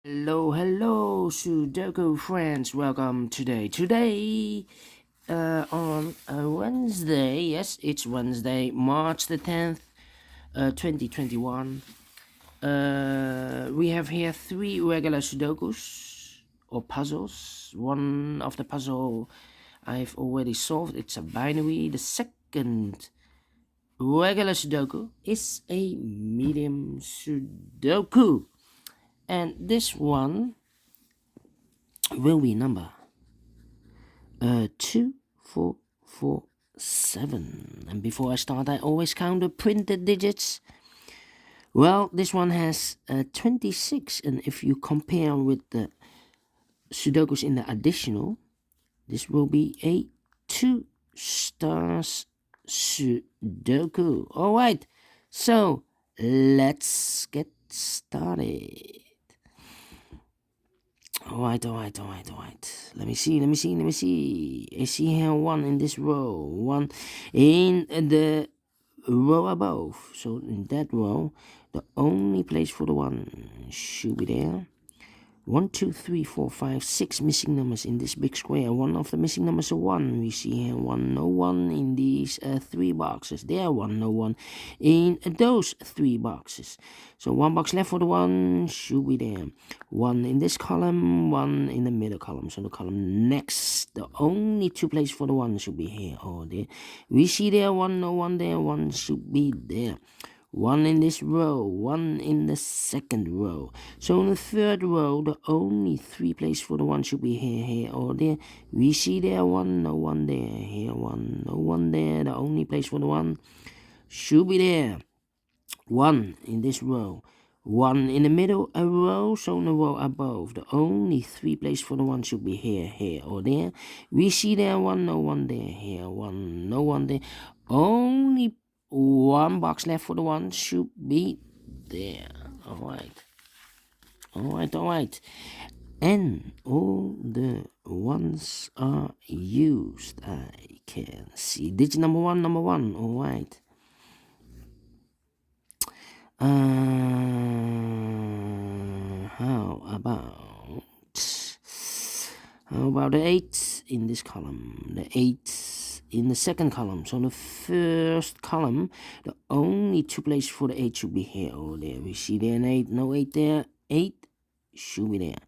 Hello, Sudoku friends. Welcome today. On Wednesday. Yes, it's Wednesday, March the 10th, 2021. We have here three regular Sudokus or puzzles. One of the puzzle I've already solved. It's a binary. The second regular Sudoku is a medium Sudoku. And this one will be number 2447. And before I start, I always count the printed digits. Well, this one has 26, and if you compare with the Sudokus in the additional, this will be a 2 stars Sudoku. All right, so let's get started. All right. Let me see. I see here one in this row, one in the row above. So in that row, the only place for the one should be there. 1, 2, 3, 4, 5, 6 missing numbers in this big square. One of the missing numbers is 1. We see here 1, no 1 in these 3 boxes. There, 1, no 1 in those 3 boxes. So 1 box left for the 1 should be there. 1 in this column, 1 in the middle column. So the column next, the only 2 places for the 1 should be here or there. We see there 1, no 1 there, 1 should be there. 1 in this row, 1 in the second row. So in the third row, the only 3 places for the 1 should be here, or there. We see there 1, no 1 there, here 1, no 1 there. The only place for the 1 should be there. 1 in this row, 1 in the middle a row, so in the row above. The only 3 places for the 1 should be here, or there. We see there 1, no 1 there, here 1, no 1 there. Only 1 box left for the 1 should be there. All right. And all the ones are used. I can see digit number 1. All right. How about the 8 in this column? The 8 in the second column. So in the first column, the only 2 places for the 8 should be here or there. We see there an 8, no 8 there. 8 should be there.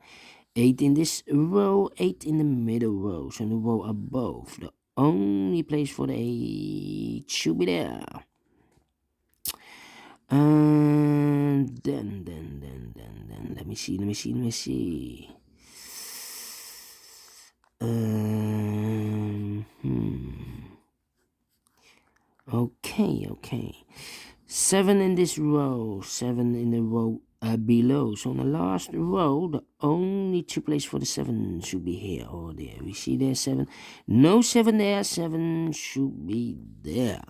8 in this row, 8 in the middle row. So in the row above, the only place for the 8 should be there. And then let me see. Okay. 7 in this row, 7 in the row below. So in the last row, the only 2 places for the 7 should be here or there. We see there 7. No 7 there, 7 should be there.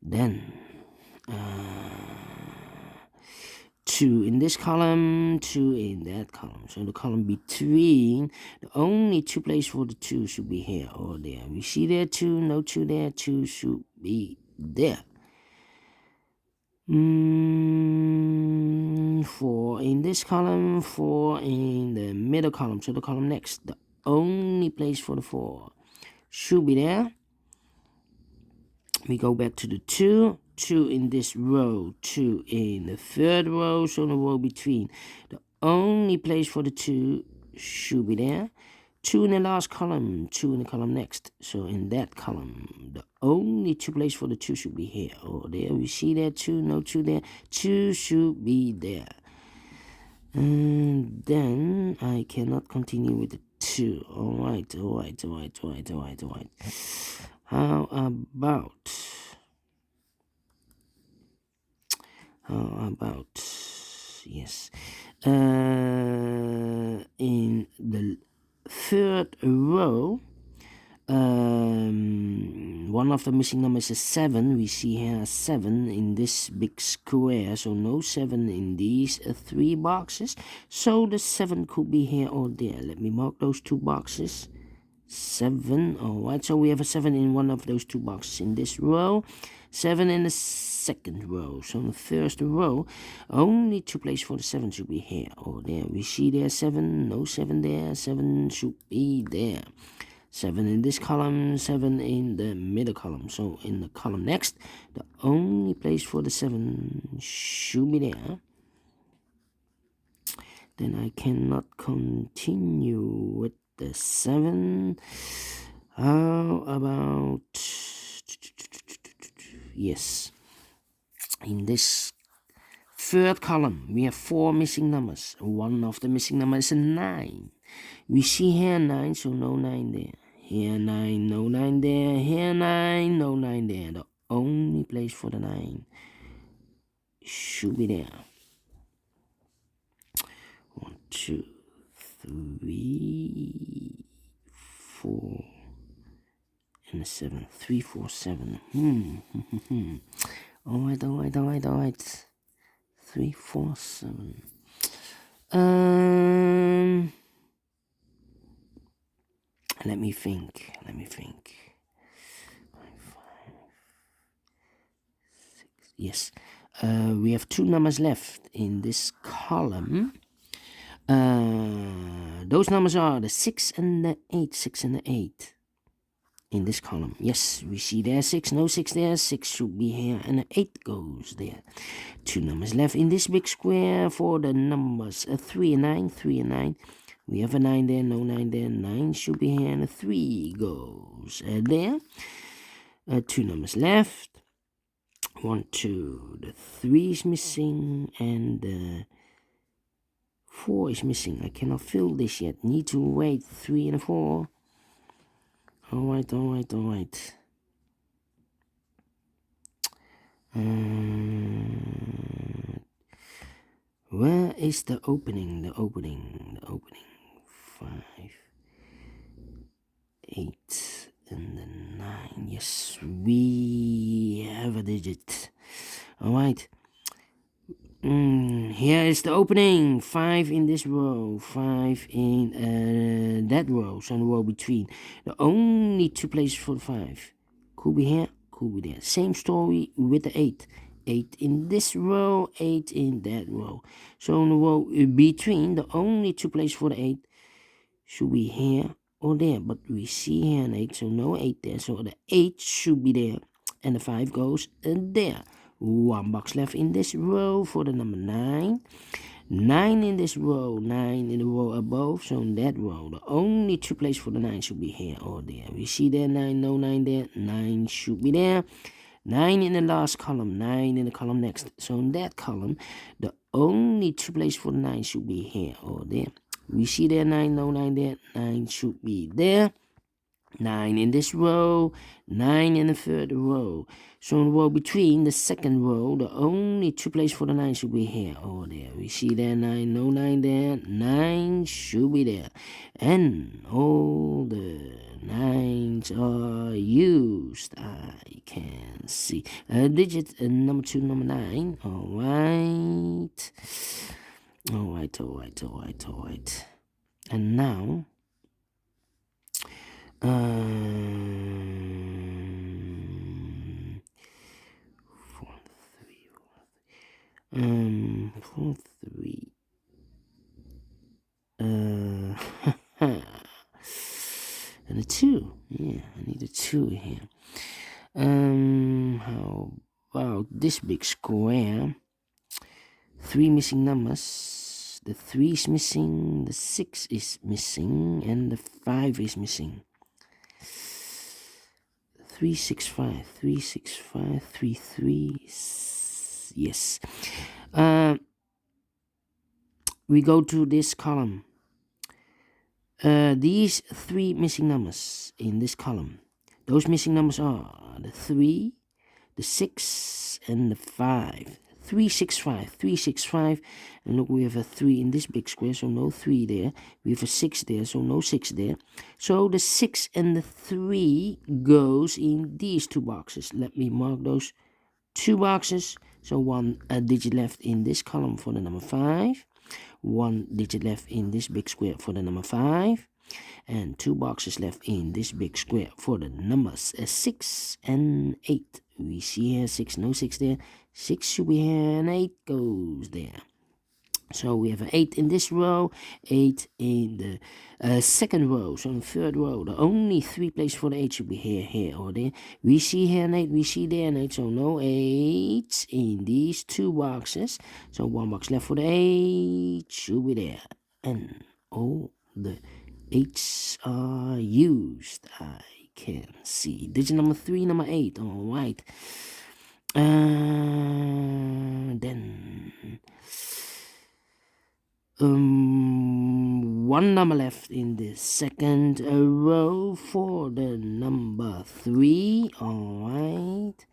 Then 2 in this column, 2 in that column. So the column between, the only 2 places for the 2 should be here or there. We see there 2, no 2 there, 2 should be there. 4 in this column, 4 in the middle column. So the column next, the only place for the 4 should be there. We go back to the 2 in this row, 2 in the third row, so in the row between. The only place for the 2 should be there. 2 in the last column, 2 in the column next. So in that column, the only 2 places for the 2 should be here or there. We see there 2, no 2 there. 2 should be there. And then I cannot continue with the 2. All right. How about yes, in the third row, one of the missing numbers is 7. We see here 7 in this big square, so no 7 in these 3 boxes. So the 7 could be here or there. Let me mark those 2 boxes. 7. All right, so we have a 7 in one of those 2 boxes in this row. 7 in the second row. So in the first row, only 2 places for the 7 should be here or there. We see there 7, no 7 there, 7 should be there. 7 in this column, 7 in the middle column. So in the column next, the only place for the 7 should be there. Then I cannot continue with the 7. How about, yes, in this third column we have 4 missing numbers. One of the missing numbers is a 9. We see here 9, so no 9 there. Here 9, no 9 there. Here 9, no 9 there. The only place for the 9 should be there. 1, 2, 3, 4, and a 7. 3, 4, 7. Alright. 3, 4, 7. Let me think. 5, 6. Yes. We have 2 numbers left in this column. Those numbers are the 6 and the 8. 6 and the 8 in this column. Yes, we see there 6, no 6 there. 6 should be here and the 8 goes there. 2 numbers left in this big square for the numbers 3 and 9. 3 and 9. We have a 9 there, no 9 there. 9 should be here and a 3 goes there. 2 numbers left. 1, 2. The 3 is missing and the 4 is missing. I cannot fill this yet. Need to wait. 3 and a 4. Alright. Where is the opening? The opening. 5, 8, and the 9. Yes, we have a digit. Alright. Here is the opening. 5 in this row, 5 in that row, so in the row between. The only 2 places for the 5. Could be here, could be there. Same story with the 8. 8 in this row, 8 in that row. So in the row between, the only 2 places for the 8 should be here or there. But we see here an 8, so no 8 there. So the 8 should be there, and the 5 goes there. 1 box left in this row for the number 9. 9 in this row, 9 in the row above, so in that row, the only 2 places for the 9 should be here or there. We see there 9, no 9 there, 9 should be there. 9 in the last column, 9 in the column next. So in that column, the only 2 places for the 9 should be here or there. We see there 9, no 9 there, 9 should be there. 9 in this row, 9 in the third row. So in the row between the second row, the only 2 places for the 9 should be here or there. We see there 9, no 9 there, 9 should be there. And all the 9s are used. I can see a digit number 2, number 9. Alright. And now 4, 3. And a 2. Yeah, I need a 2 here. How about this big square? 3 missing numbers. The 3 is missing, the 6 is missing, and the 5 is missing. 3, 6, 5, 3, 6, 5, 3, 3. Yes. We go to this column. These 3 missing numbers in this column. Those missing numbers are the 3, the 6, and the 5. 3, 6, 5, 3, 6, 5. And look, we have a 3 in this big square, so no 3 there. We have a 6 there, so no 6 there. So the 6 and the 3 goes in these 2 boxes. Let me mark those 2 boxes. So 1 digit left in this column for the number 5. 1 digit left in this big square for the number 5. And 2 boxes left in this big square for the numbers 6 and 8. We see here 6, no 6 there. 6 should be here, and 8 goes there. So we have an 8 in this row, 8 in the second row. So in the third row, the only 3 places for the 8 should be here, here, or there. We see here an 8, we see there an 8, so no 8 in these 2 boxes. So 1 box left for the 8 should be there. And all the 8s are used. I can see. Digit number 3, number 8, alright. Then... one number left in the second row for the number 3, alright.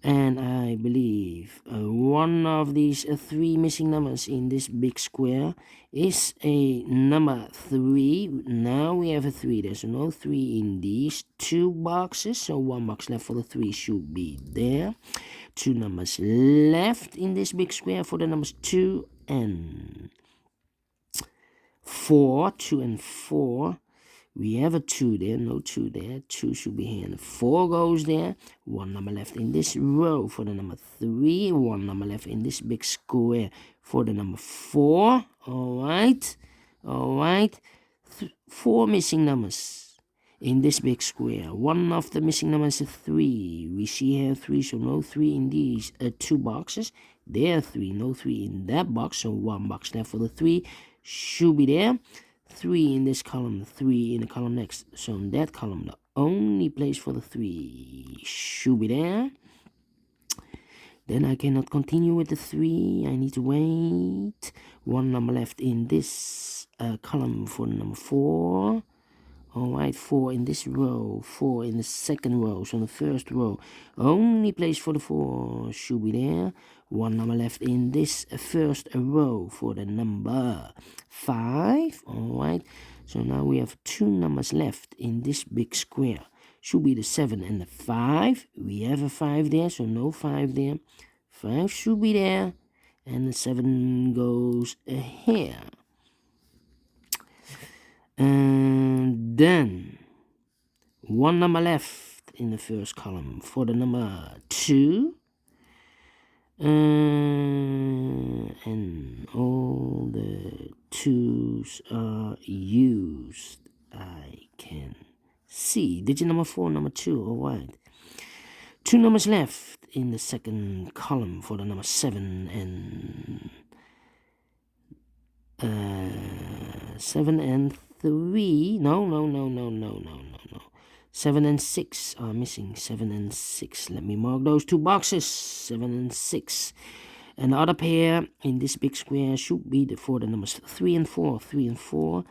And I believe one of these 3 missing numbers in this big square is a number 3. Now we have a 3 there, so no 3 in these 2 boxes. So 1 box left for the 3 should be there. 2 numbers left in this big square for the numbers 2 and 4, 2 and 4. We have a 2 there, no 2 there. 2 should be here, and 4 goes there. 1 number left in this row for the number 3. 1 number left in this big square for the number 4. Alright, alright. 4 missing numbers in this big square. One of the missing numbers is 3. We see here 3, so no 3 in these 2 boxes. There 3, no 3 in that box, so 1 box left for the 3 should be there. 3 in this column, 3 in the column next. So in that column, the only place for the 3 should be there. Then I cannot continue with the 3. I need to wait. 1 number left in this column for the number 4. Alright, 4 in this row, 4 in the second row. So in the first row, only place for the 4 should be there. 1 number left in this first row for the number 5. Alright, so now we have 2 numbers left in this big square. Should be the 7 and the 5. We have a 5 there, so no 5 there. 5 should be there, and the 7 goes here. And then 1 number left in the first column for the number 2. And all the 2s are used. I can see. Digit number 4, number 2. Alright. 2 numbers left in the second column for the number 7 and 7 and 3. No. 7 and 6 are missing. 7 and 6. Let me mark those 2 boxes. 7 and 6. And the other pair in this big square should be for the numbers 3 and 4. 3 and 4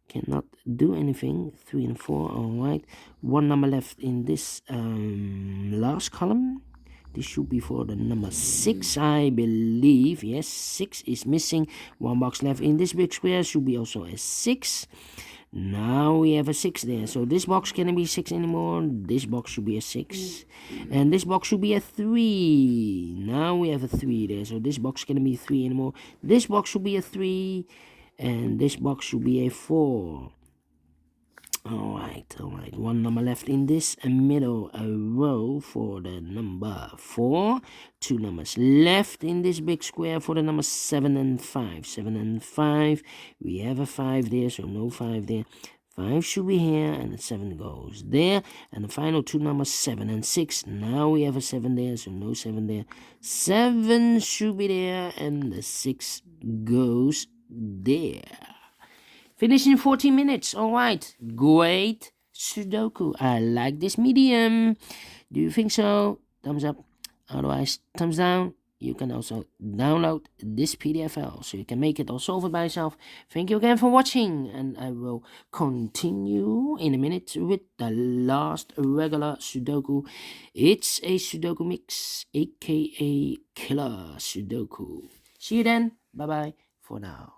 cannot do anything. 3 and 4. Alright. 1 number left in this last column. This should be for the number 6, I believe. Yes, 6 is missing. 1 box left in this big square should be also a 6. Now we have a 6 there. So this box cannot be 6 anymore. This box should be a 6. And this box should be a 3. Now we have a 3 there. So this box cannot be 3 anymore. This box should be a 3. And this box should be a 4. Alright. 1 number left in this middle row for the number 4. 2 numbers left in this big square for the number 7 and 5. 7 and 5. We have a 5 there, so no 5 there. 5 should be here, and the 7 goes there. And the final 2 numbers, 7 and 6. Now we have a 7 there, so no 7 there. 7 should be there, and the 6 goes there. Finish in 14 minutes. Alright. Great Sudoku. I like this medium. Do you think so? Thumbs up. Otherwise, thumbs down. You can also download this PDF file so you can make it or solve it by yourself. Thank you again for watching. And I will continue in a minute with the last regular Sudoku. It's a Sudoku mix, aka Killer Sudoku. See you then. Bye-bye for now.